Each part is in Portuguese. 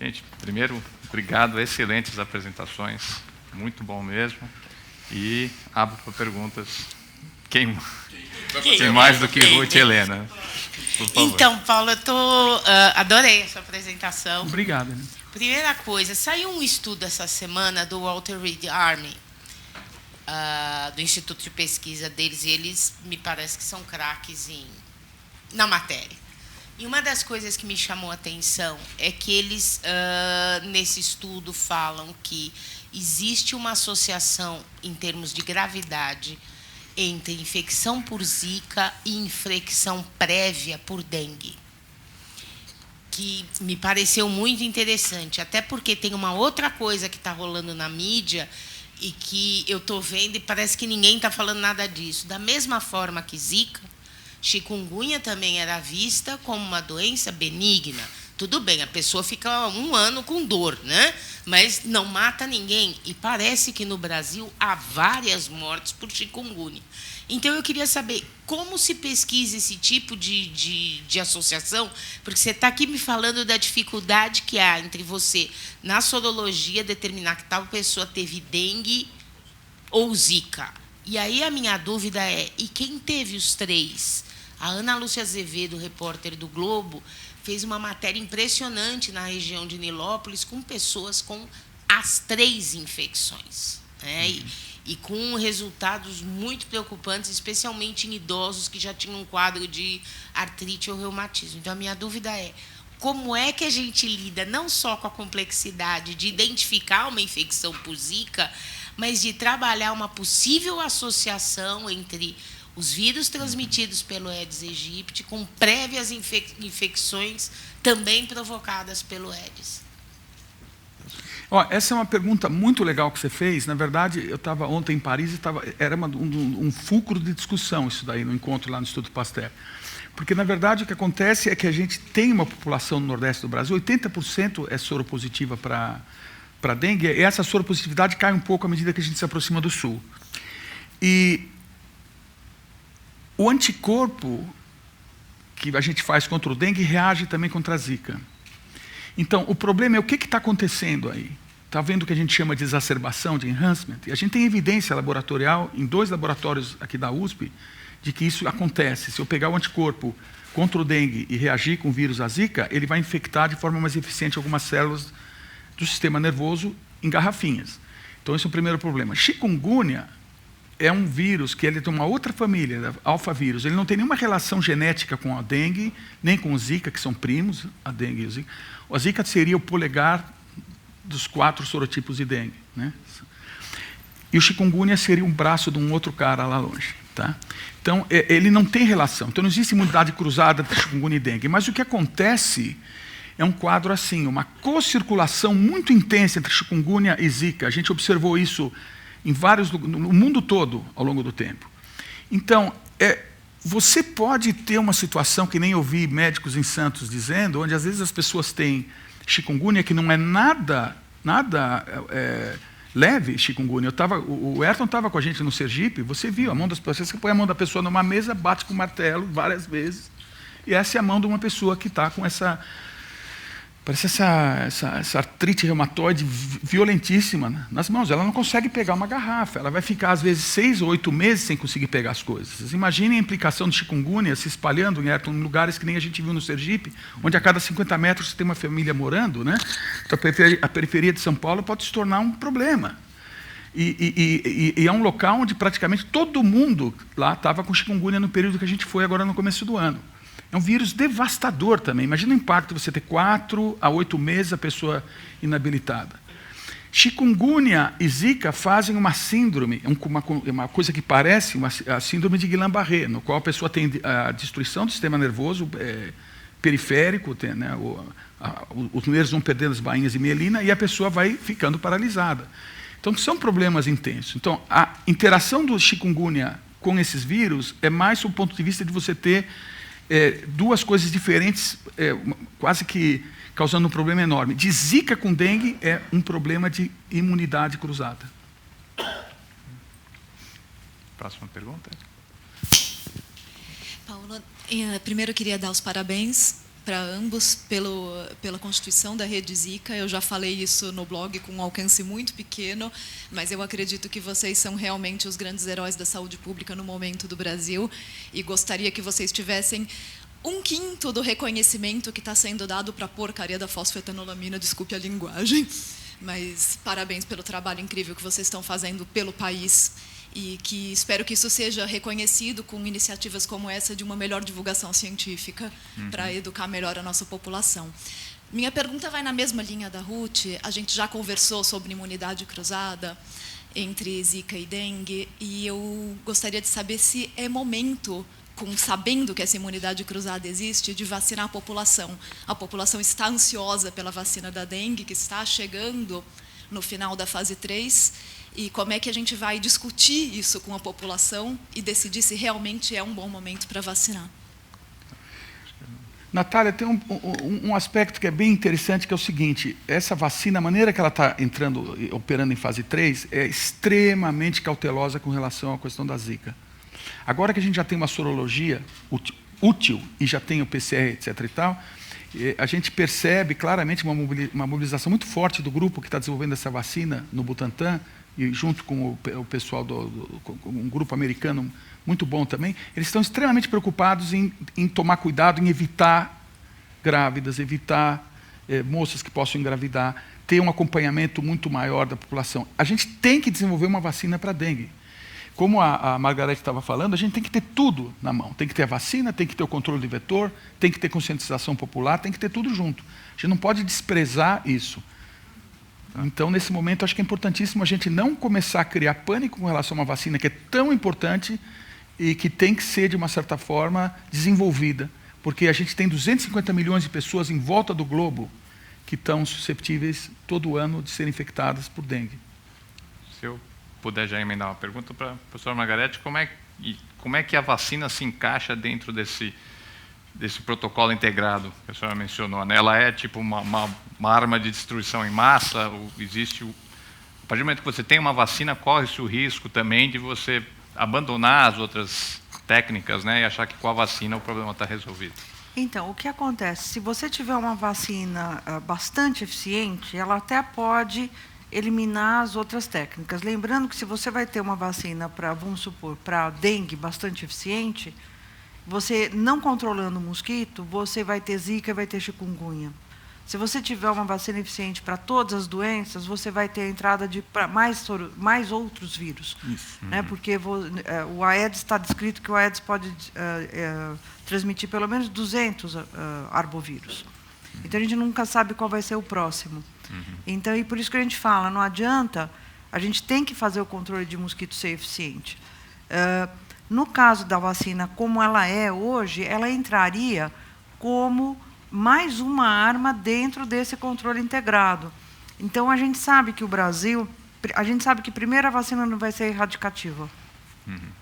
Gente, primeiro, obrigado, excelentes apresentações, muito bom mesmo. E abro para perguntas. Quem mais do que Ruth e Helena? Por favor. Então, Paulo, adorei a sua apresentação. Obrigado. Primeira coisa, saiu um estudo essa semana do Walter Reed Army, do Instituto de Pesquisa deles, e eles me parece que são craques na matéria. E uma das coisas que me chamou a atenção é que eles, nesse estudo, falam que existe uma associação, em termos de gravidade, entre infecção por Zika e infecção prévia por dengue, que me pareceu muito interessante, até porque tem uma outra coisa que está rolando na mídia e que eu estou vendo e parece que ninguém está falando nada disso. Da mesma forma que Zika, chikungunya também era vista como uma doença benigna. Tudo bem, a pessoa fica 1 ano com dor, né? Mas não mata ninguém. E parece que no Brasil há várias mortes por chikungunya. Então, eu queria saber como se pesquisa esse tipo de associação, porque você está aqui me falando da dificuldade que há entre você, na sorologia, determinar que tal pessoa teve dengue ou Zika. E aí a minha dúvida é, e quem teve os 3? A Ana Lúcia Azevedo, repórter do Globo, fez uma matéria impressionante na região de Nilópolis com pessoas com as 3 infecções, né? E com resultados muito preocupantes, especialmente em idosos que já tinham um quadro de artrite ou reumatismo. Então, a minha dúvida é, como é que a gente lida não só com a complexidade de identificar uma infecção por Zika, mas de trabalhar uma possível associação entre os vírus transmitidos pelo Aedes aegypti com prévias infecções também provocadas pelo Aedes? Essa é uma pergunta muito legal que você fez. Na verdade, eu estava ontem em Paris e era um fulcro de discussão isso daí, no encontro lá no Instituto Pasteur. Porque, na verdade, o que acontece é que a gente tem uma população no Nordeste do Brasil, 80% é soropositiva para dengue, e essa soropositividade cai um pouco à medida que a gente se aproxima do Sul. E o anticorpo que a gente faz contra o dengue reage também contra a Zika. Então, o problema é o que está acontecendo aí. Está vendo o que a gente chama de exacerbação, de enhancement? E a gente tem evidência laboratorial, em 2 laboratórios aqui da USP, de que isso acontece. Se eu pegar o anticorpo contra o dengue e reagir com o vírus a Zika, ele vai infectar de forma mais eficiente algumas células do sistema nervoso em garrafinhas. Então, esse é o primeiro problema. Chikungunya é um vírus que ele tem uma outra família, alfavírus. Ele não tem nenhuma relação genética com a dengue, nem com o Zika, que são primos, a dengue e o Zika. A Zika seria o polegar dos 4 sorotipos de dengue, né? E o chikungunya seria um braço de um outro cara lá longe, tá? Então, ele não tem relação. Então, não existe imunidade cruzada entre chikungunya e dengue. Mas o que acontece é um quadro assim, uma co-circulação muito intensa entre chikungunya e Zika. A gente observou isso em no mundo todo, ao longo do tempo. Então, você pode ter uma situação, que nem eu vi médicos em Santos dizendo, onde às vezes as pessoas têm chikungunya, que não é nada leve, chikungunya. O Ayrton estava com a gente no Sergipe, você viu a mão das pessoas, você põe a mão da pessoa numa mesa, bate com o martelo várias vezes, e essa é a mão de uma pessoa que está com parece essa artrite reumatoide violentíssima nas mãos. Ela não consegue pegar uma garrafa. Ela vai ficar, às vezes, 6 ou 8 meses sem conseguir pegar as coisas. Vocês imaginem a implicação de chikungunya se espalhando em lugares que nem a gente viu no Sergipe, onde a cada 50 metros você tem uma família morando, né? Então, a periferia de São Paulo pode se tornar um problema. E é um local onde praticamente todo mundo lá estava com chikungunya no período que a gente foi agora no começo do ano. É um vírus devastador também. Imagina o impacto de você ter 4 a 8 meses a pessoa inabilitada. Chikungunya e Zika fazem uma síndrome, uma coisa que parece a síndrome de Guillain-Barré, no qual a pessoa tem a destruição do sistema nervoso periférico, né, os nervos vão perdendo as bainhas de mielina e a pessoa vai ficando paralisada. Então, são problemas intensos. Então, a interação do chikungunya com esses vírus é mais do ponto de vista de você ter 2 coisas diferentes, quase que causando um problema enorme. De Zika com dengue é um problema de imunidade cruzada. Próxima pergunta. Paulo, primeiro eu queria dar os parabéns para ambos pela constituição da Rede Zika. Eu já falei isso no blog com um alcance muito pequeno, mas eu acredito que vocês são realmente os grandes heróis da saúde pública no momento do Brasil, e gostaria que vocês tivessem 1/5 do reconhecimento que está sendo dado para a porcaria da fosfetanolamina, desculpe a linguagem, mas parabéns pelo trabalho incrível que vocês estão fazendo pelo país, e que espero que isso seja reconhecido com iniciativas como essa de uma melhor divulgação científica para educar melhor a nossa população. Minha pergunta vai na mesma linha da Ruth. A gente já conversou sobre imunidade cruzada entre Zika e dengue, e eu gostaria de saber se é momento, sabendo que essa imunidade cruzada existe, de vacinar a população. A população está ansiosa pela vacina da dengue, que está chegando no final da fase 3, e como é que a gente vai discutir isso com a população e decidir se realmente é um bom momento para vacinar. Natália, tem um aspecto que é bem interessante, que é o seguinte: essa vacina, a maneira que ela está operando em fase 3, é extremamente cautelosa com relação à questão da Zika. Agora que a gente já tem uma sorologia útil e já tem o PCR, etc. e tal, a gente percebe claramente uma mobilização muito forte do grupo que está desenvolvendo essa vacina no Butantan, e junto com o pessoal com um grupo americano muito bom também. Eles estão extremamente preocupados em tomar cuidado, em evitar grávidas, evitar moças que possam engravidar, ter um acompanhamento muito maior da população. A gente tem que desenvolver uma vacina para dengue. Como a Margarete estava falando, a gente tem que ter tudo na mão. Tem que ter a vacina, tem que ter o controle de vetor, tem que ter conscientização popular, tem que ter tudo junto. A gente não pode desprezar isso. Então, nesse momento, acho que é importantíssimo a gente não começar a criar pânico com relação a uma vacina que é tão importante e que tem que ser, de uma certa forma, desenvolvida. Porque a gente tem 250 milhões de pessoas em volta do globo que estão susceptíveis, todo ano, de serem infectadas por dengue. Se eu puder já emendar uma pergunta para a professora Margarete, como é que a vacina se encaixa dentro desse protocolo integrado que a senhora mencionou, né? Ela é tipo uma arma de destruição em massa? Ou existe a partir do momento que você tem uma vacina, corre-se o risco também de você abandonar as outras técnicas, né, e achar que com a vacina o problema está resolvido? Então, o que acontece? Se você tiver uma vacina bastante eficiente, ela até pode eliminar as outras técnicas. Lembrando que se você vai ter uma vacina para, vamos supor, para dengue bastante eficiente, você não controlando o mosquito, você vai ter zika e vai ter chikungunya. Se você tiver uma vacina eficiente para todas as doenças, você vai ter a entrada de mais outros vírus. Né? Porque o Aedes está descrito que o Aedes pode transmitir pelo menos 200 arbovírus. Então, a gente nunca sabe qual vai ser o próximo. Então, e por isso que a gente fala, não adianta, a gente tem que fazer o controle de mosquito ser eficiente. No caso da vacina, como ela é hoje, ela entraria como mais uma arma dentro desse controle integrado. Então, a gente sabe que o Brasil, a gente sabe que primeiro a vacina não vai ser erradicativa.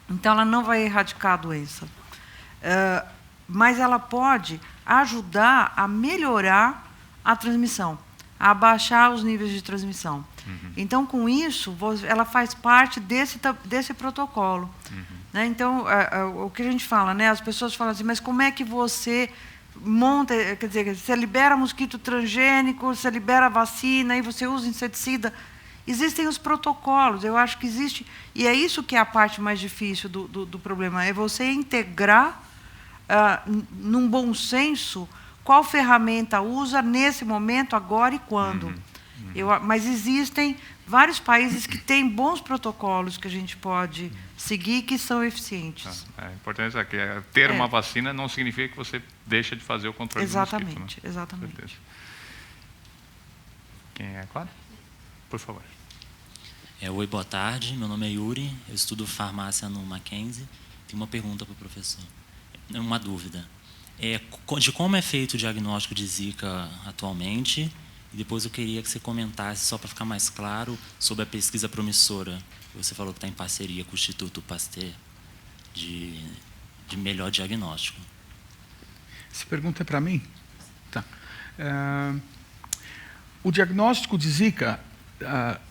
Então, ela não vai erradicar a doença. Mas ela pode ajudar a melhorar a transmissão, a abaixar os níveis de transmissão. Então, com isso, ela faz parte desse protocolo. Né? Então, o que a gente fala, né? As pessoas falam assim, mas como é que você monta, quer dizer, você libera mosquito transgênico, você libera vacina, e você usa inseticida. Existem os protocolos, eu acho que existe, e é isso que é a parte mais difícil do problema, é você integrar, num bom senso, qual ferramenta usa nesse momento, agora e quando. Mas existem vários países que têm bons protocolos que a gente pode seguir, que são eficientes. É importante é que ter uma vacina não significa que você deixa de fazer o controle do mosquito. Né? Exatamente. Certeza. Quem é, claro? Por favor. Oi, boa tarde. Meu nome é Yuri, eu estudo farmácia no Mackenzie. Tenho uma pergunta para o professor. Uma dúvida. De como é feito o diagnóstico de Zika atualmente? E depois eu queria que você comentasse, só para ficar mais claro, sobre a pesquisa promissora. Você falou que está em parceria com o Instituto Pasteur de melhor diagnóstico. Essa pergunta é para mim? Tá. O diagnóstico de Zika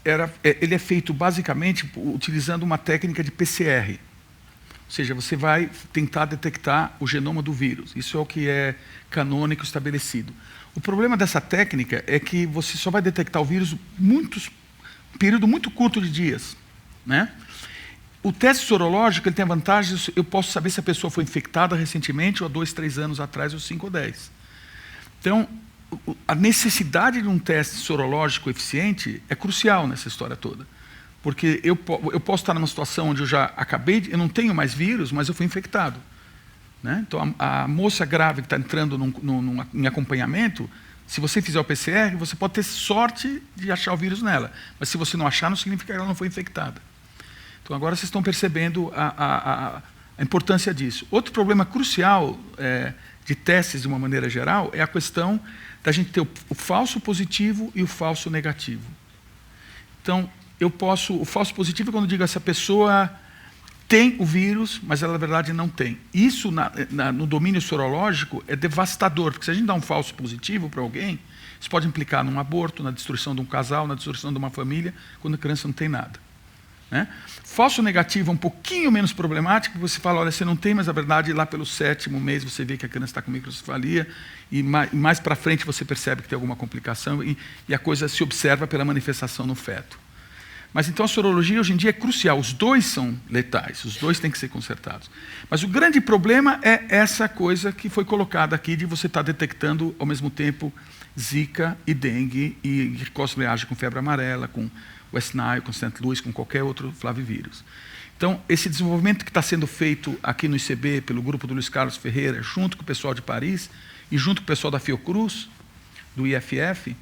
ele é feito basicamente utilizando uma técnica de PCR. Ou seja, você vai tentar detectar o genoma do vírus. Isso é o que é canônico estabelecido. O problema dessa técnica é que você só vai detectar o vírus um período muito curto de dias, né? O teste sorológico ele tem a vantagem, eu posso saber se a pessoa foi infectada recentemente, ou há 2, 3 anos atrás, ou 5 ou 10. Então, a necessidade de um teste sorológico eficiente é crucial nessa história toda. Porque eu posso estar numa situação onde eu não tenho mais vírus, mas eu fui infectado, né? Então, a moça grávida que está entrando em acompanhamento, se você fizer o PCR, você pode ter sorte de achar o vírus nela. Mas se você não achar, não significa que ela não foi infectada. Então, agora vocês estão percebendo a importância disso. Outro problema crucial de testes, de uma maneira geral, é a questão da gente ter o falso positivo e o falso negativo. Então, o falso positivo é quando eu digo essa pessoa tem o vírus, mas ela, na verdade, não tem. Isso, no domínio sorológico, é devastador, porque se a gente dá um falso positivo para alguém, isso pode implicar num aborto, na destruição de um casal, na destruição de uma família, quando a criança não tem nada, né? Falso negativo é um pouquinho menos problemático, porque você fala, olha, você não tem, mas, na verdade, lá pelo 7º mês, você vê que a criança está com microcefalia, e mais para frente você percebe que tem alguma complicação, e a coisa se observa pela manifestação no feto. Mas então a sorologia hoje em dia é crucial, os dois são letais, os dois têm que ser consertados. Mas o grande problema é essa coisa que foi colocada aqui de você estar detectando ao mesmo tempo Zika e dengue e cosleagem com febre amarela, com West Nile, com St. Louis, com qualquer outro flavivírus. Então, esse desenvolvimento que está sendo feito aqui no ICB pelo grupo do Luiz Carlos Ferreira, junto com o pessoal de Paris e junto com o pessoal da Fiocruz, do IFF,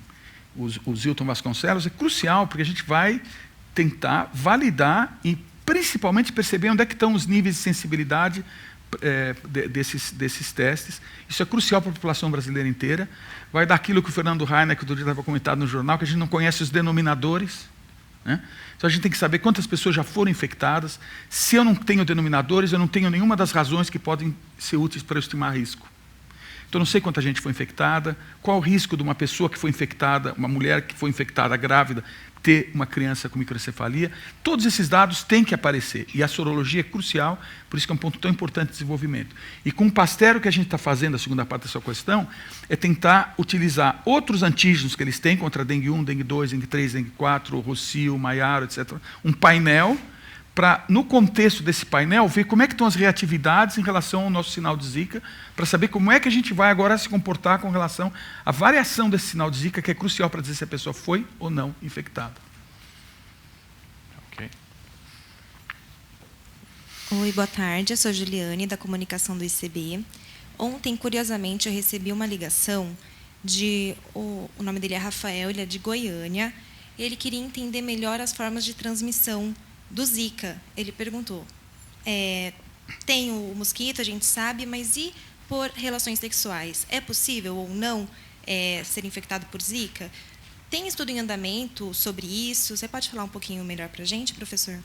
o Zilton Vasconcelos, é crucial, porque a gente vai tentar validar e, principalmente, perceber onde é que estão os níveis de sensibilidade desses testes. Isso é crucial para a população brasileira inteira. Vai dar aquilo que o Fernando Rainer, que outro dia estava comentado no jornal, que a gente não conhece os denominadores, né? Então, a gente tem que saber quantas pessoas já foram infectadas. Se eu não tenho denominadores, eu não tenho nenhuma das razões que podem ser úteis para eu estimar risco. Então, eu não sei quanta gente foi infectada, qual o risco de uma pessoa que foi infectada, uma mulher que foi infectada, grávida, ter uma criança com microcefalia. Todos esses dados têm que aparecer. E a sorologia é crucial, por isso que é um ponto tão importante de desenvolvimento. E com o Pasteur, o que a gente está fazendo, a segunda parte da sua questão, é tentar utilizar outros antígenos que eles têm contra dengue 1, dengue 2, dengue 3, dengue 4, rocio, maiaro, etc. Um painel para, no contexto desse painel, ver como é que estão as reatividades em relação ao nosso sinal de Zika, para saber como é que a gente vai agora se comportar com relação à variação desse sinal de Zika, que é crucial para dizer se a pessoa foi ou não infectada. Ok. Oi, boa tarde. Eu sou Juliane, da comunicação do ICB. Ontem, curiosamente, eu recebi uma ligação de... O nome dele é Rafael, ele é de Goiânia. Ele queria entender melhor as formas de transmissão do Zika. Ele perguntou, tem o mosquito, a gente sabe, mas e por relações sexuais? É possível ou não ser infectado por Zika? Tem estudo em andamento sobre isso? Você pode falar um pouquinho melhor para a gente, professor?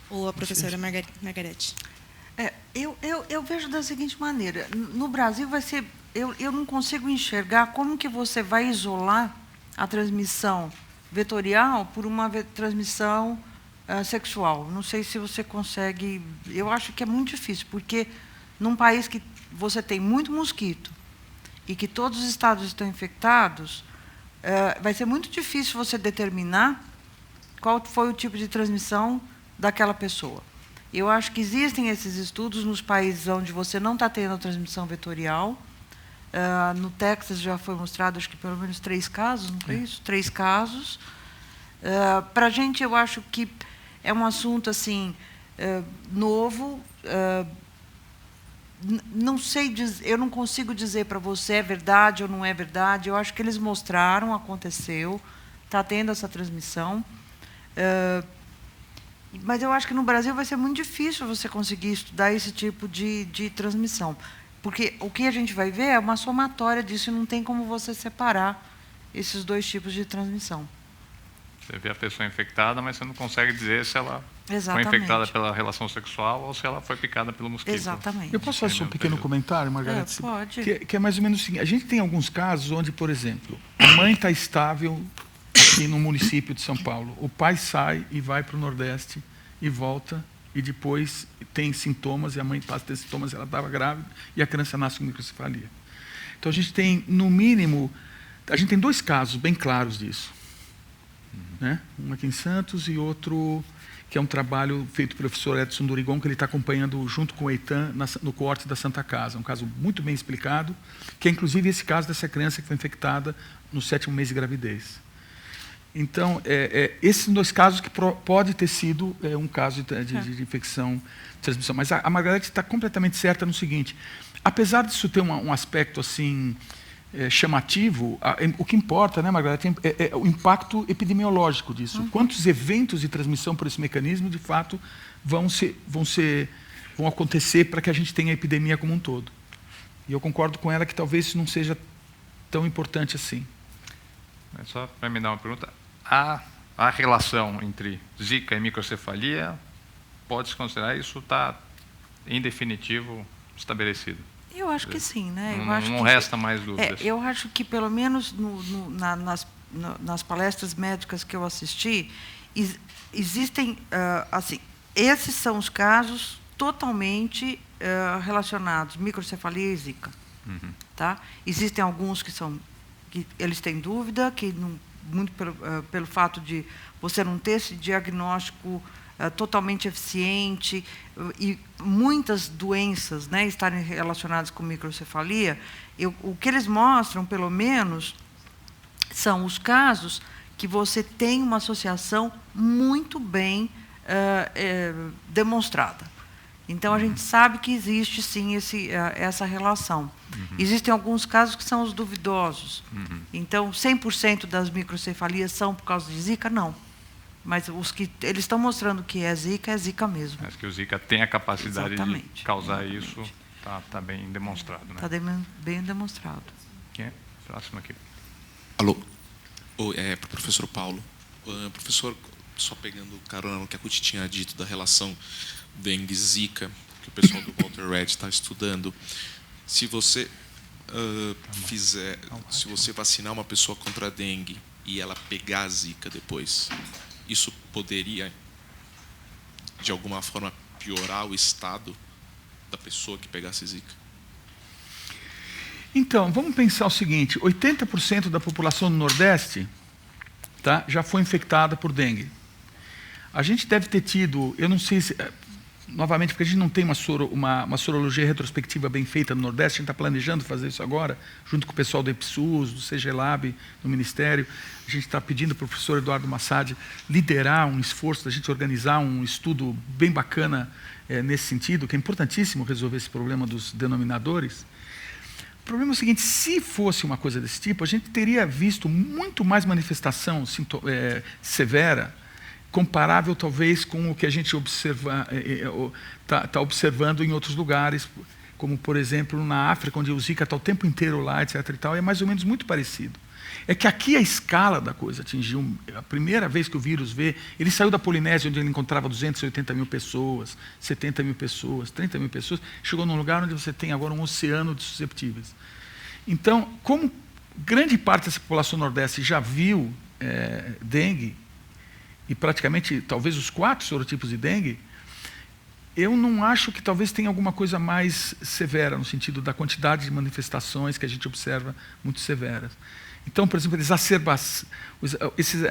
Ou a professora Margarete? Eu vejo da seguinte maneira, no Brasil vai ser... Eu não consigo enxergar como que você vai isolar a transmissão vetorial por uma transmissão sexual. Não sei se você consegue... Eu acho que é muito difícil, porque num país que você tem muito mosquito e que todos os estados estão infectados, vai ser muito difícil você determinar qual foi o tipo de transmissão daquela pessoa. Eu acho que existem esses estudos nos países onde você não está tendo a transmissão vetorial. No Texas já foi mostrado, acho que pelo menos 3 casos, não é isso? 3 casos. Para a gente, eu acho que é um assunto assim novo. Não sei dizer, eu não consigo dizer para você é verdade ou não é verdade. Eu acho que eles mostraram, aconteceu, está tendo essa transmissão. Mas eu acho que no Brasil vai ser muito difícil você conseguir estudar esse tipo de transmissão. Porque o que a gente vai ver é uma somatória disso e não tem como você separar esses 2 tipos de transmissão. Você vê a pessoa infectada, mas você não consegue dizer se ela Exatamente. foi infectada pela relação sexual ou se ela foi picada pelo mosquito. Exatamente. Eu posso fazer um pequeno comentário, Margarete? Pode. Que é mais ou menos assim. A gente tem alguns casos onde, por exemplo, a mãe está estável aqui no município de São Paulo. O pai sai e vai para o Nordeste e volta e depois tem sintomas, e a mãe passa a ter sintomas, ela estava grávida, e a criança nasce com microcefalia. Então, a gente tem, no mínimo, a gente tem 2 casos bem claros disso. Né? Um aqui em Santos e outro que é um trabalho feito pelo professor Edson Durigon, que ele está acompanhando junto com o Eitan no coorte da Santa Casa. Um caso muito bem explicado, que é inclusive esse caso dessa criança que foi infectada no 7º mês de gravidez. Então, esses 2 casos que pode ter sido um caso de infecção de transmissão. Mas a Margarete está completamente certa no seguinte: apesar disso ter um aspecto assim chamativo, o que importa, né, Margarete, é o impacto epidemiológico disso. Quantos eventos de transmissão por esse mecanismo, de fato, vão acontecer para que a gente tenha a epidemia como um todo. E eu concordo com ela que talvez isso não seja tão importante assim. Só para me dar uma pergunta, a relação entre Zika e microcefalia, pode-se considerar isso está, em definitivo, estabelecido? Eu acho que sim, né? Não resta mais dúvidas. Eu acho que, pelo menos nas palestras médicas que eu assisti, existem, assim, esses são os casos totalmente relacionados, microcefalia e Zika. Tá? Existem alguns que eles têm dúvida, que muito pelo fato de você não ter esse diagnóstico totalmente eficiente e muitas doenças, né, estarem relacionadas com microcefalia. O que eles mostram, pelo menos, são os casos que você tem uma associação muito bem demonstrada. Então, a gente sabe que existe, sim, essa relação. Existem alguns casos que são os duvidosos. Então, 100% das microcefalias são por causa de Zika? Não. Mas os que eles estão mostrando que é Zika mesmo. Mas que o Zika tem a capacidade de causar isso, está bem demonstrado. Está bem demonstrado. Quem é? Próximo aqui. Alô, para o professor Paulo. Professor, só pegando carona no que a Ruth tinha dito da relação dengue-zika, que o pessoal do Walter Red está estudando, se você se você vacinar uma pessoa contra a dengue e ela pegar a zika depois, isso poderia, de alguma forma, piorar o estado da pessoa que pegasse zika? Então, vamos pensar o seguinte: 80% da população do Nordeste, tá, já foi infectada por dengue. A gente deve ter tido, eu não sei se... Novamente, porque a gente não tem uma sorologia retrospectiva bem feita no Nordeste, a gente está planejando fazer isso agora, junto com o pessoal do EPSUS, do CGLab, do Ministério. A gente está pedindo para o professor Eduardo Massad liderar um esforço da gente organizar um estudo bem bacana nesse sentido, que é importantíssimo resolver esse problema dos denominadores. O problema é o seguinte: se fosse uma coisa desse tipo, a gente teria visto muito mais manifestação severa, comparável talvez com o que a gente está observando em outros lugares, como, por exemplo, na África, onde o Zika está o tempo inteiro lá, etc. e tal, é mais ou menos muito parecido. É que aqui a escala da coisa atingiu, a primeira vez que o vírus veio, ele saiu da Polinésia, onde ele encontrava 280 mil pessoas, 70 mil pessoas, 30 mil pessoas, chegou num lugar onde você tem agora um oceano de susceptíveis. Então, como grande parte dessa população nordeste já viu dengue, e praticamente talvez os 4 sorotipos de dengue, eu não acho que talvez tenha alguma coisa mais severa, no sentido da quantidade de manifestações que a gente observa muito severas. Então, por exemplo,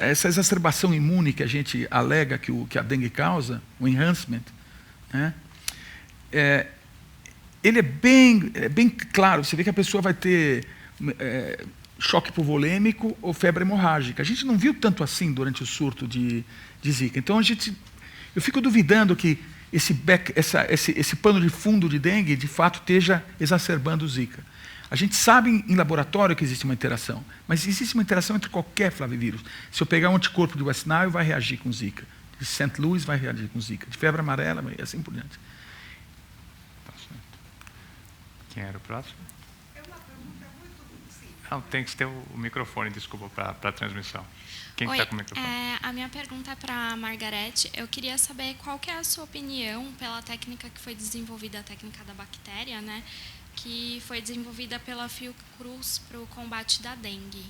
essa exacerbação imune que a gente alega que a dengue causa, o enhancement, né, ele é bem claro. Você vê que a pessoa vai ter choque hipovolêmico ou febre hemorrágica. A gente não viu tanto assim durante o surto de Zika. Então, eu fico duvidando que esse pano de fundo de dengue, de fato, esteja exacerbando o Zika. A gente sabe em laboratório que existe uma interação, mas existe uma interação entre qualquer flavivírus. Se eu pegar um anticorpo de West Nile, vai reagir com Zika. De St. Louis, vai reagir com Zika. De febre amarela, e assim por diante. Quem era o próximo? Não, tem que ter o microfone, desculpa, para a transmissão. Quem está com o microfone? A minha pergunta é para a Margarete. Eu queria saber qual que é a sua opinião pela técnica que foi desenvolvida, a técnica da bactéria, né, que foi desenvolvida pela Fiocruz para o combate da dengue.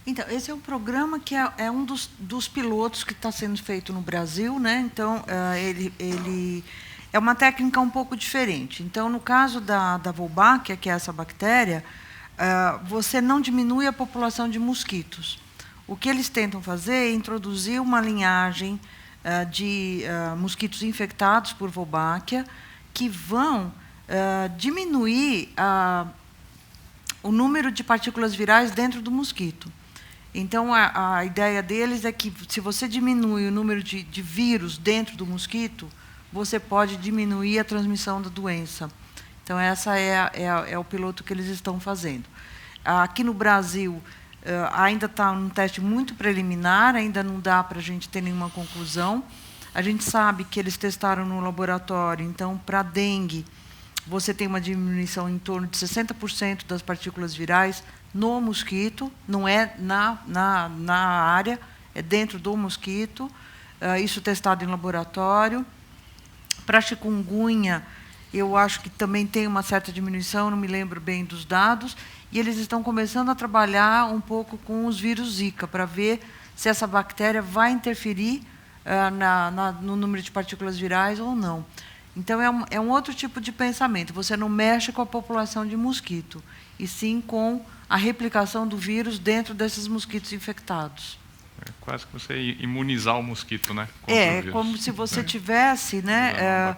Então, esse é um programa que é um dos pilotos que está sendo feito no Brasil, né? Então, ele é uma técnica um pouco diferente. Então, no caso da Wolbachia, que é essa bactéria, você não diminui a população de mosquitos. O que eles tentam fazer é introduzir uma linhagem de mosquitos infectados por Wolbachia que vão diminuir o número de partículas virais dentro do mosquito. Então, a ideia deles é que, se você diminui o número de vírus dentro do mosquito, você pode diminuir a transmissão da doença. Então, essa é o piloto que eles estão fazendo. Aqui no Brasil, ainda está um teste muito preliminar, ainda não dá para a gente ter nenhuma conclusão. A gente sabe que eles testaram no laboratório, então, para dengue, você tem uma diminuição em torno de 60% das partículas virais no mosquito, não é na área, é dentro do mosquito, isso testado em laboratório. Para chikungunya, eu acho que também tem uma certa diminuição, não me lembro bem dos dados, e eles estão começando a trabalhar um pouco com os vírus Zika, para ver se essa bactéria vai interferir no número de partículas virais ou não. Então, é um outro tipo de pensamento. Você não mexe com a população de mosquito, e sim com a replicação do vírus dentro desses mosquitos infectados. É quase que você imunizar o mosquito, né? É como se você tivesse, né?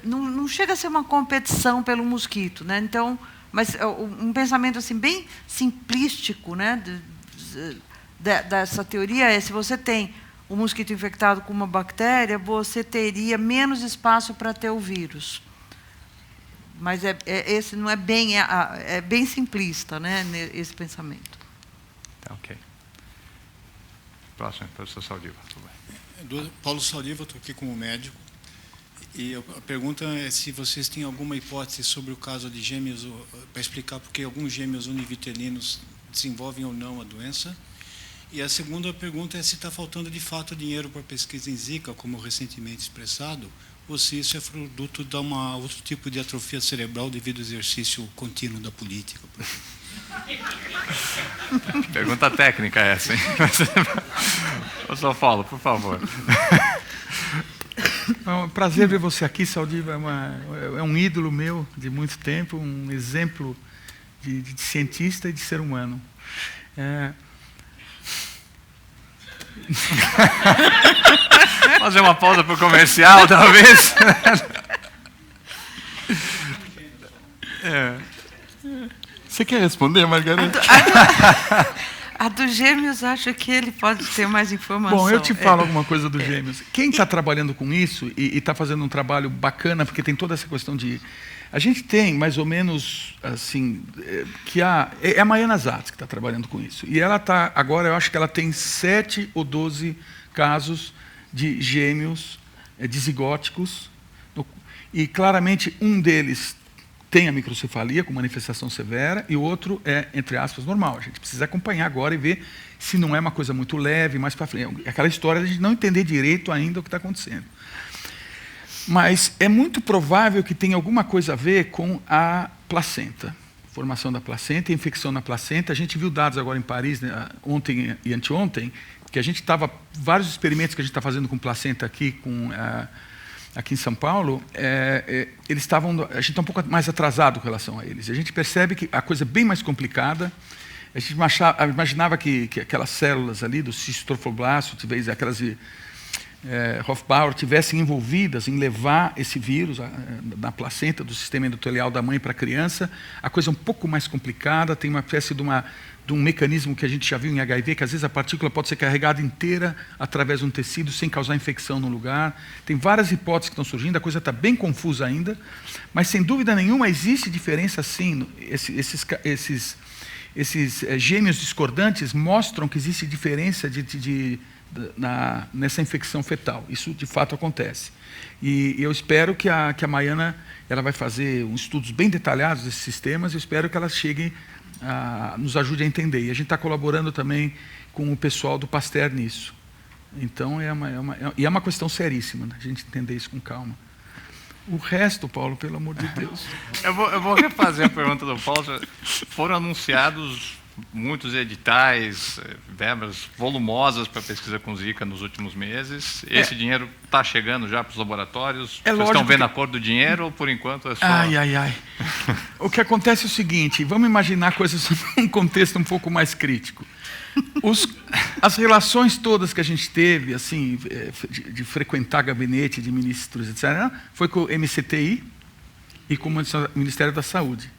Não chega a ser uma competição pelo mosquito, né? Então, mas um pensamento assim bem simplístico, né? Dessa teoria é: se você tem um mosquito infectado com uma bactéria, você teria menos espaço para ter o vírus. Mas esse não é bem, é bem simplista, né, esse pensamento. Tá, ok. Próximo, professor Saldiva. Paulo Saldiva, estou aqui como médico. E a pergunta é se vocês têm alguma hipótese sobre o caso de gêmeos, para explicar por que alguns gêmeos univitelinos desenvolvem ou não a doença. E a segunda pergunta é se está faltando de fato dinheiro para pesquisa em Zika, como recentemente expressado, ou se isso é produto de outro tipo de atrofia cerebral devido ao exercício contínuo da política. Pergunta técnica essa, hein? Professor Paulo, por favor. É um prazer ver você aqui, Saldiva. É um ídolo meu de muito tempo, um exemplo de cientista e de ser humano. Fazer uma pausa para o comercial, talvez. Você quer responder, Margarida? A do Gêmeos, acho que ele pode ter mais informação. Bom, eu te falo alguma coisa do Gêmeos. Quem está trabalhando com isso e está fazendo um trabalho bacana, porque tem toda essa questão de... A gente tem, mais ou menos, assim, que é a Maiana Zatz que está trabalhando com isso. E ela está, agora, eu acho que ela tem 7 ou 12 casos de gêmeos dizigóticos. E, claramente, um deles tem a microcefalia com manifestação severa e o outro é, entre aspas, normal. A gente precisa acompanhar agora e ver se não é uma coisa muito leve, mais para frente. Aquela história de a gente não entender direito ainda o que está acontecendo. Mas é muito provável que tenha alguma coisa a ver com a placenta, formação da placenta, infecção na placenta. A gente viu dados agora em Paris, né, ontem e anteontem, que a gente estava, vários experimentos que a gente está fazendo com placenta aqui, aqui em São Paulo, eles estavam, a gente está um pouco mais atrasado com relação a eles. A gente percebe que a coisa é bem mais complicada. A gente imaginava que aquelas células ali do cistotrofoblasto, aquelas Hofbauer, tivessem envolvidas em levar esse vírus na placenta do sistema endotelial da mãe para a criança. A coisa é um pouco mais complicada, tem uma espécie de um mecanismo que a gente já viu em HIV, que às vezes a partícula pode ser carregada inteira através de um tecido sem causar infecção no lugar. Tem várias hipóteses que estão surgindo, a coisa está bem confusa ainda, mas sem dúvida nenhuma existe diferença sim. Esses gêmeos discordantes mostram que existe diferença nessa infecção fetal. Isso de fato acontece. E eu espero que a Maiana ela vai fazer estudos bem detalhados desses sistemas. Eu espero que ela chegue nos ajude a entender. E a gente está colaborando também com o pessoal do Pasteur nisso. Então, é uma questão seríssima, né? A gente entender isso com calma. O resto, Paulo, pelo amor de Deus. Eu vou refazer a pergunta do Paulo. Foram anunciados muitos editais, verbas volumosas para pesquisa com Zika nos últimos meses. Esse dinheiro está chegando já para os laboratórios? Vocês estão vendo a cor do dinheiro ou, por enquanto, é só... Ai. O que acontece é o seguinte, vamos imaginar coisas num contexto um pouco mais crítico. As relações todas que a gente teve, assim, de frequentar gabinete de ministros, etc., foi com o MCTI e com o Ministério da Saúde.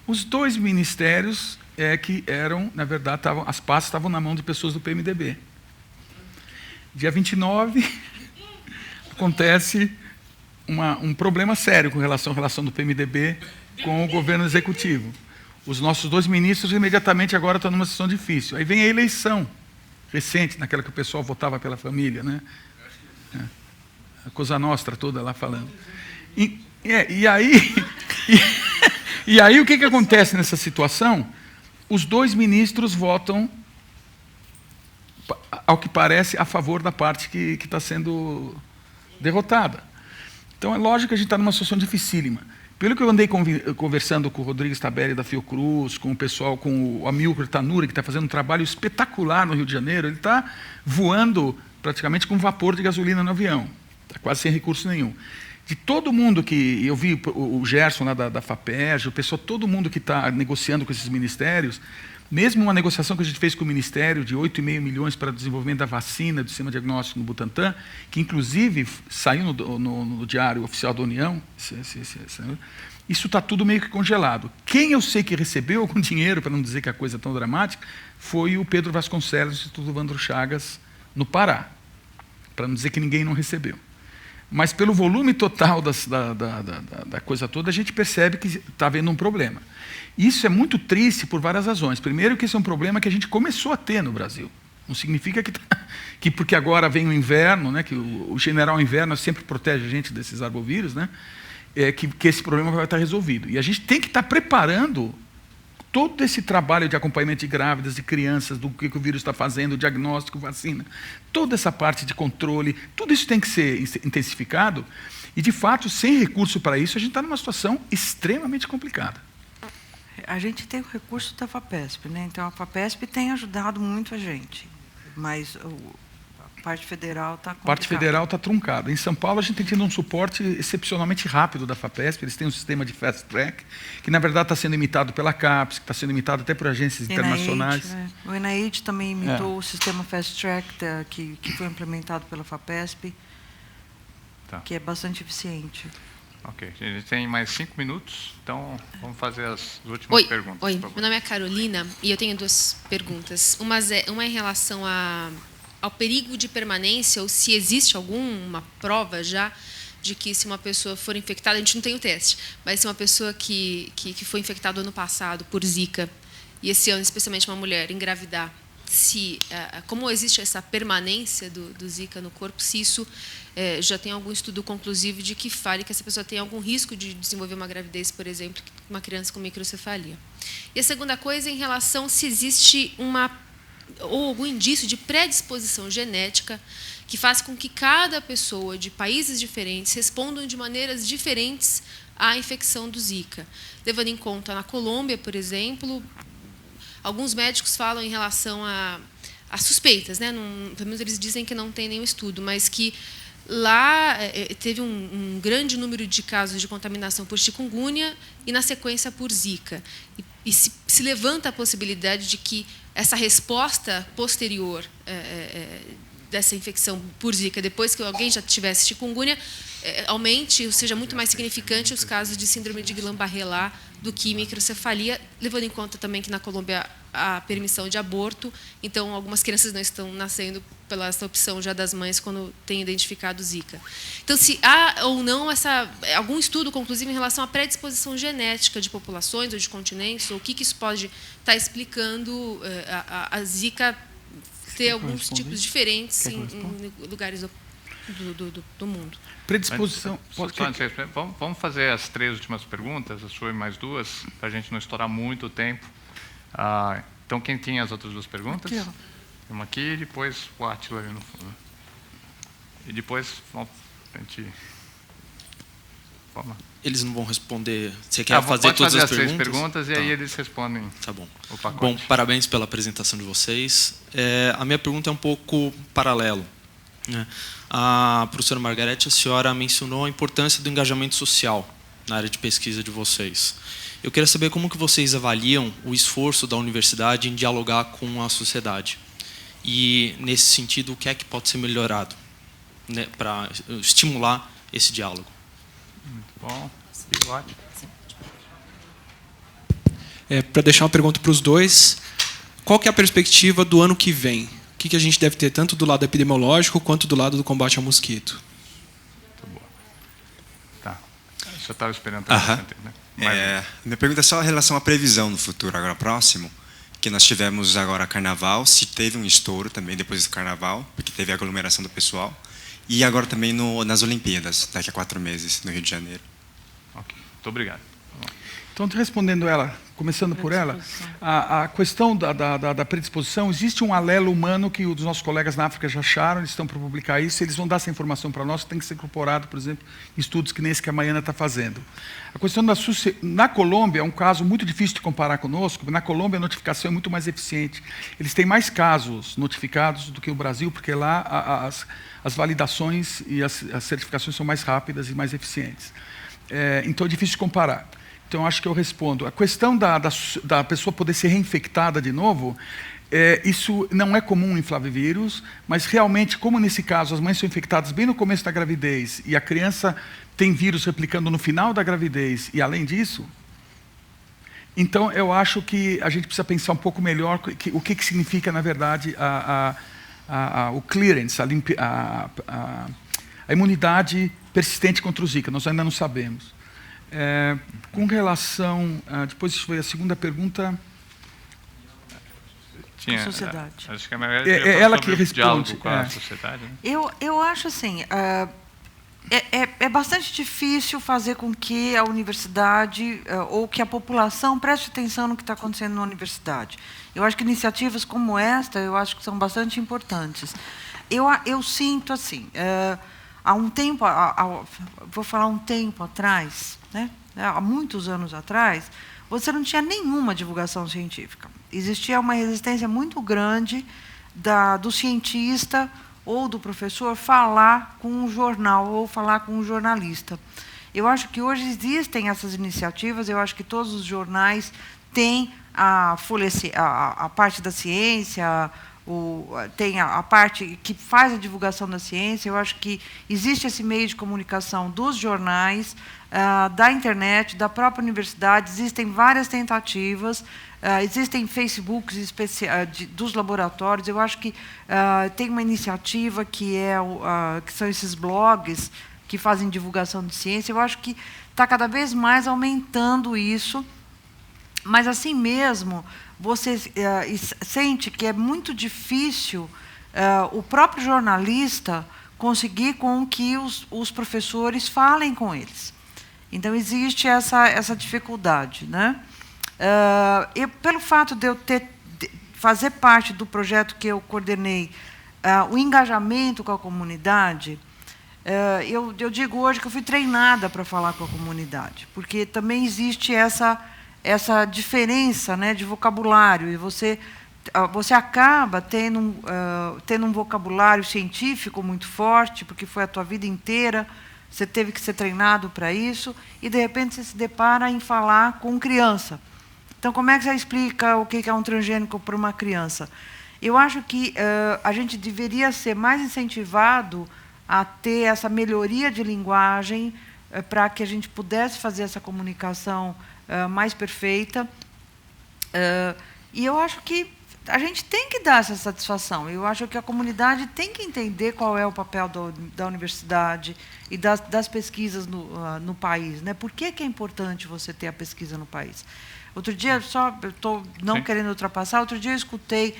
Os dois ministérios que eram, na verdade, as pastas estavam na mão de pessoas do PMDB. Dia 29, acontece um problema sério com relação à relação do PMDB com o governo executivo. Os nossos dois ministros imediatamente agora estão numa situação difícil. Aí vem a eleição recente, naquela que o pessoal votava pela família, né? A Cosa Nostra toda lá falando. E aí o que acontece nessa situação? Os dois ministros votam, ao que parece, a favor da parte que está sendo derrotada. Então é lógico que a gente está numa situação dificílima. Pelo que eu andei conversando com o Rodrigues Tabelli da Fiocruz, com o pessoal, com o Amilcar Tanuri, que está fazendo um trabalho espetacular no Rio de Janeiro, ele está voando praticamente com vapor de gasolina no avião, está quase sem recurso nenhum. De todo mundo que eu vi, o Gerson lá da FAPERJ, o pessoal, todo mundo que está negociando com esses ministérios, mesmo uma negociação que a gente fez com o Ministério de 8,5 milhões para o desenvolvimento da vacina do sistema diagnóstico no Butantan, que inclusive saiu no Diário Oficial da União, isso está tudo meio que congelado. Quem eu sei que recebeu algum dinheiro, para não dizer que a coisa é tão dramática, foi o Pedro Vasconcelos, do Instituto Vandro Chagas, no Pará, para não dizer que ninguém não recebeu. Mas pelo volume total da coisa toda, a gente percebe que está havendo um problema. Isso é muito triste por várias razões. Primeiro, que esse é um problema que a gente começou a ter no Brasil. Não significa que porque agora vem o inverno, né, que o general inverno sempre protege a gente desses arbovírus, né, que esse problema vai estar resolvido. E a gente tem que estar preparando todo esse trabalho de acompanhamento de grávidas, de crianças, do que o vírus está fazendo, diagnóstico, vacina, toda essa parte de controle, tudo isso tem que ser intensificado. E, de fato, sem recurso para isso, a gente está numa situação extremamente complicada. A gente tem o recurso da FAPESP, né? Então a FAPESP tem ajudado muito a gente, mas a parte federal está complicada. A parte federal está truncada. Em São Paulo, a gente tem tido um suporte excepcionalmente rápido da FAPESP. Eles têm um sistema de fast track, que na verdade está sendo imitado pela CAPES, que está sendo imitado até por agências internacionais. O NIH também imitou o sistema fast track que foi implementado pela FAPESP, que é bastante eficiente. Ok, a gente tem mais 5 minutos, então vamos fazer as últimas perguntas. Oi, meu nome é Carolina e eu tenho 2 perguntas. Uma é em relação ao perigo de permanência, ou se existe alguma prova já de que se uma pessoa for infectada, a gente não tem o teste, mas se uma pessoa que foi infectada ano passado por Zika, e esse ano, especialmente uma mulher, engravidar, como existe essa permanência do Zika no corpo, se isso já tem algum estudo conclusivo de que fale que essa pessoa tem algum risco de desenvolver uma gravidez, por exemplo, uma criança com microcefalia. E a segunda coisa é em relação se existe ou algum indício de predisposição genética que faz com que cada pessoa de países diferentes respondam de maneiras diferentes à infecção do Zika. Levando em conta, na Colômbia, por exemplo, alguns médicos falam em relação a suspeitas, né? Pelo menos eles dizem que não tem nenhum estudo, mas que lá teve um grande número de casos de contaminação por chikungunya e, na sequência, por Zika. E se levanta a possibilidade de que essa resposta posterior dessa infecção por Zika, depois que alguém já tivesse chikungunya, aumente, ou seja, muito mais significante os casos de síndrome de Guillain-Barré lá do que microcefalia, levando em conta também que na Colômbia há permissão de aborto, então algumas crianças não estão nascendo pela essa opção já das mães quando têm identificado Zika. Então, se há ou não algum estudo conclusivo em relação à predisposição genética de populações ou de continentes, ou o que isso pode estar explicando a Zika ter alguns tipos diferentes em lugares do mundo. Predisposição. Vamos fazer as 3 últimas perguntas, a sua e mais 2, para a gente não estourar muito o tempo. Então, quem tinha as outras 2 perguntas? Aqui, uma aqui e depois o Átila ali no fundo. E depois, a gente... Eles não vão responder. Você quer fazer todas as perguntas? 6 perguntas e aí eles respondem. Tá bom. O pacote. Bom, parabéns pela apresentação de vocês. A minha pergunta é um pouco paralelo, né? A professora Margarete, a senhora mencionou a importância do engajamento social na área de pesquisa de vocês. Eu queria saber como que vocês avaliam o esforço da universidade em dialogar com a sociedade. E, nesse sentido, o que é que pode ser melhorado, né, para estimular esse diálogo? Muito bom. Para deixar uma pergunta para os dois, qual que é a perspectiva do ano que vem? O que a gente deve ter tanto do lado epidemiológico quanto do lado do combate ao mosquito? Muito bom. Tá. Eu estava esperando. Né? Minha pergunta é só em relação à previsão no futuro, agora próximo, que nós tivemos agora carnaval, se teve um estouro também depois do carnaval, porque teve a aglomeração do pessoal, e agora também nas Olimpíadas, daqui a 4 meses, no Rio de Janeiro. Ok, muito obrigado. Então, respondendo ela, começando por ela, a questão da predisposição, existe um alelo humano que os nossos colegas na África já acharam, eles estão para publicar isso, eles vão dar essa informação para nós, que tem que ser incorporado, por exemplo, em estudos que nem esse que a Maiana está fazendo. A questão na Colômbia é um caso muito difícil de comparar conosco, na Colômbia a notificação é muito mais eficiente. Eles têm mais casos notificados do que o Brasil, porque lá as validações e as certificações são mais rápidas e mais eficientes. Então é difícil de comparar. Então, acho que eu respondo. A questão da pessoa poder ser reinfectada de novo, isso não é comum em flavivírus, mas realmente, como nesse caso as mães são infectadas bem no começo da gravidez e a criança tem vírus replicando no final da gravidez e além disso, então eu acho que a gente precisa pensar um pouco melhor o que significa, na verdade, o clearance, a imunidade persistente contra o Zika. Nós ainda não sabemos. Com relação... depois foi a segunda pergunta. Tinha, a sociedade. Acho que ela que responde. Com a sociedade, né? Eu acho assim, é bastante difícil fazer com que a universidade ou que a população preste atenção no que está acontecendo na universidade. Eu acho que iniciativas como esta, eu acho que são bastante importantes. Eu sinto assim, há um tempo, vou falar um tempo atrás, né? Há muitos anos atrás, você não tinha nenhuma divulgação científica. Existia uma resistência muito grande do cientista ou do professor falar com um jornal ou falar com um jornalista. Eu acho que hoje existem essas iniciativas, eu acho que todos os jornais têm a parte da ciência, tem a parte que faz a divulgação da ciência. Eu acho que existe esse meio de comunicação dos jornais, da internet, da própria universidade. Existem várias tentativas, existem Facebooks dos laboratórios. Eu acho que tem uma iniciativa que são esses blogs que fazem divulgação de ciência. Eu acho que está cada vez mais aumentando isso, mas assim mesmo você sente que é muito difícil o próprio jornalista conseguir com que os professores falem com eles. Então, existe essa dificuldade, né? Pelo fato de eu fazer parte do projeto que eu coordenei, o engajamento com a comunidade, eu digo hoje que eu fui treinada para falar com a comunidade, porque também existe essa diferença, né, de vocabulário, e você acaba tendo um vocabulário científico muito forte, porque foi a tua vida inteira, você teve que ser treinado para isso, e, de repente, você se depara em falar com criança. Então, como é que você explica o que é um transgênico para uma criança? Eu acho que a gente deveria ser mais incentivado a ter essa melhoria de linguagem para que a gente pudesse fazer essa comunicação mais perfeita. E eu acho que a gente tem que dar essa satisfação. Eu acho que a comunidade tem que entender qual é o papel da universidade e das pesquisas no país, né? Por que é importante você ter a pesquisa no país? Outro dia, eu estou não querendo ultrapassar, outro dia eu escutei,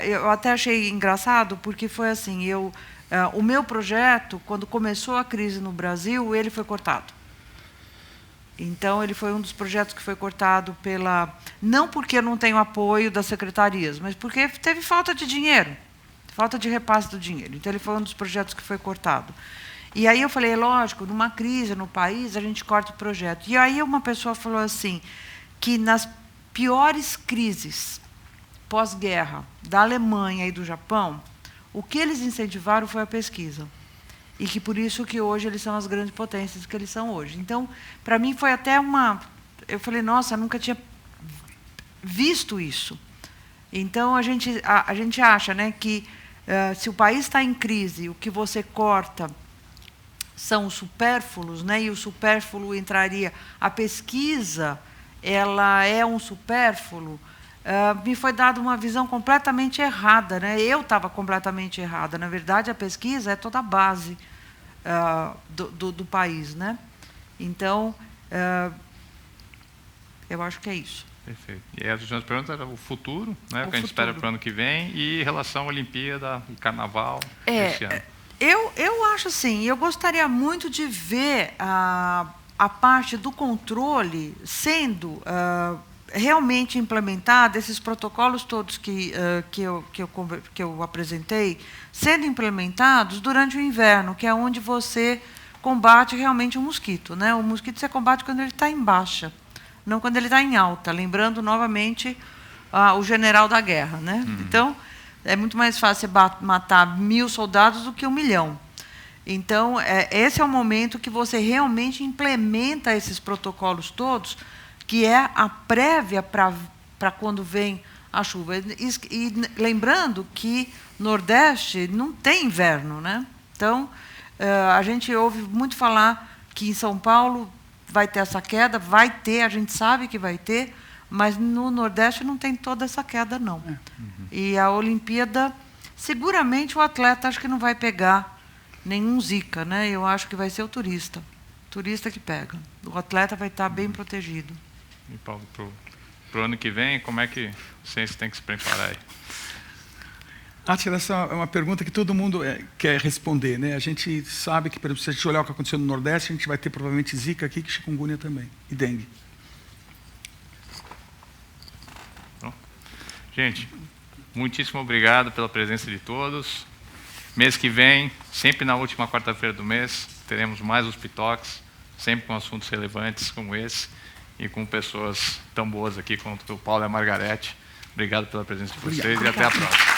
eu até achei engraçado, porque foi assim, o meu projeto, quando começou a crise no Brasil, ele foi cortado. Então, ele foi um dos projetos que foi cortado não porque eu não tenho apoio das secretarias, mas porque teve falta de dinheiro, falta de repasse do dinheiro. Então, ele foi um dos projetos que foi cortado. E aí eu falei, lógico, numa crise no país, a gente corta o projeto. E aí uma pessoa falou assim, que nas piores crises pós-guerra da Alemanha e do Japão, o que eles incentivaram foi a pesquisa. E que por isso que hoje eles são as grandes potências que eles são hoje. Então, para mim foi até uma... Eu falei, nossa, nunca tinha visto isso. Então, a gente acha, né, que se o país está em crise, o que você corta são os supérfluos, né, e o supérfluo entraria... A pesquisa, ela é um supérfluo. Me foi dada uma visão completamente errada, né? Eu estava completamente errada. Na verdade, a pesquisa é toda a base do país, né? Então, eu acho que é isso. Perfeito. E as últimas perguntas eram o futuro, né? O que a gente espera para o ano que vem, e relação à Olimpíada e Carnaval esse ano. Eu acho assim, eu gostaria muito de ver a parte do controle sendo realmente implementada, esses protocolos todos que eu apresentei, sendo implementados durante o inverno, que é onde você combate realmente o mosquito, né? O mosquito você combate quando ele está em baixa, não quando ele está em alta. Lembrando, novamente, o general da guerra, né? Então, é muito mais fácil você matar 1000 soldados do que 1 milhão. Então, esse é o momento que você realmente implementa esses protocolos todos, que é a prévia para quando vem a chuva. E lembrando que Nordeste não tem inverno, né? Então, a gente ouve muito falar que em São Paulo vai ter essa queda, vai ter, a gente sabe que vai ter, mas no Nordeste não tem toda essa queda, não. E a Olimpíada, seguramente o atleta acho que não vai pegar nenhum Zika, né? Eu acho que vai ser o turista que pega. O atleta vai estar bem protegido. E, Paulo, para o ano que vem, como é que o Ciência tem que se preparar aí? Átila, essa é uma pergunta que todo mundo quer responder, né? A gente sabe que, por exemplo, se a gente olhar o que aconteceu no Nordeste, a gente vai ter provavelmente Zika aqui, que chikungunya também, e dengue. Bom, gente, muitíssimo obrigado pela presença de todos. Mês que vem, sempre na última quarta-feira do mês, teremos mais os Pitocs, sempre com assuntos relevantes como esse, e com pessoas tão boas aqui quanto o Paulo e a Margarete. Obrigado pela presença de vocês e até a próxima.